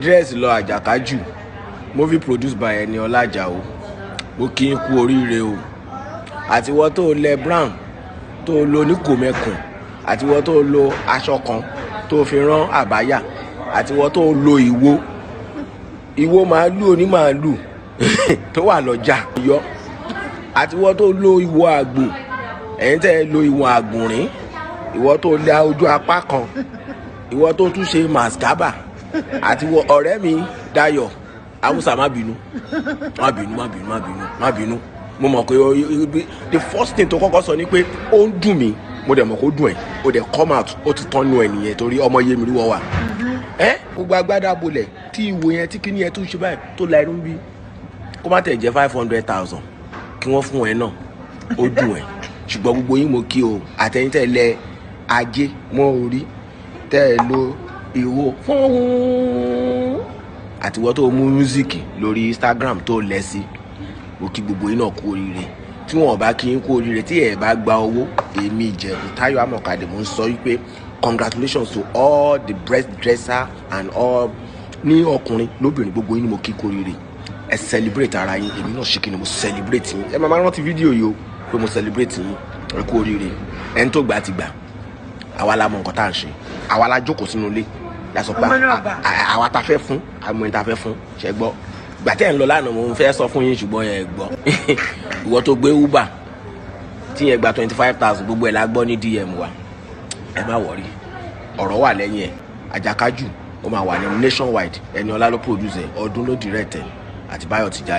Dress lọ Ajakaju, movie produced by Ajakaju. Mo kí n kú oríire o. Àti wọ́n tó lẹ brown, tó lo níkòmẹ́kùn, àti wọ́n tó lo aṣọ kan tó fi rán àbáyà, àti wọ́n tó lo ìwo màálù onímàálù tó wà lọ́jà yọ, àti wọ́n tó lo ìwo àgbò, ẹ̀yin tẹ́ lo ìwo àgùnrín, ìwọ tó lẹ ojú apá kan, ìwọ tó tún ṣe mascaba, àti wọ ọ̀rẹ́ mi Dayọ̀ Awusa má bínú mo mọ̀ pé the first thing tó kọ́kọ́ sọ ni pé ó ń dùn mí, mo dẹ̀ mọ̀ kó dùn ẹ̀, ó dẹ̀ come out, ó ti tán nu ẹ̀ nìyẹn torí ọmọ yé mi rí wọ́ wà. Gbogbo agbádá bolẹ̀ tí ìwò yẹn tí kíní yẹn tó ṣe báyìí tó la irun bí kó má tẹ̀ jẹ́ 500,000 kí wọ́n fún ẹ náà, ó dùn ẹ̀. Ṣùgbọ́n gbogbo yín mo kí o, àtẹ̀yìntẹ̀ lẹ ajé mọ́ orí tẹ́ ẹ lo ìwo fún àtiwọ́ tó mú músíkì lórí Instagram tó lẹ̀ sí, mo kí gbogbo yín náà kú oríire. Tí wọn bá kí yín kú oríire tí ẹ bá gba owó, èmi Ìjẹ̀bú Táyọ̀ Amọ̀kadì mo ń sọ wípé congratulations to all the breast dresser and all ní ọkùnrin lóbìnrin, gbogbo yín ni mo kí kú oríire. Ẹ celebrate ara yín, èmi náà ṣe kí ni mo celebrate yín. Ẹ máa rántí fídíò yìí o pé mo celebrate yín, ẹ kú oríire. Ẹni tó gbà ti gbà, àwa la mọ nǹkan tá à ń ṣe, àwa la jókòó sínú ilé la sọ pé àwa ta fẹ́ fún àmọ́ ẹni ta fẹ́ fún ṣe gbọ́. Gbà tẹ́ ń lọ lánàá mo fẹ́ sọ fún yín ṣùgbọ́n ẹ gbọ́. Ìwọ tó gbé Uber tí yẹn gba 25,000 gbogbo ẹ̀ la gbọ́ ní DM wa, ẹ má wọrí, ọ̀rọ̀ wà lẹ́yìn ẹ̀. Ajakaju ó máa wà ní nationwide, Ẹniọlá ló produce ẹ̀, Ọdún ló direct ẹ̀, àti Báyọ̀ Tìjà.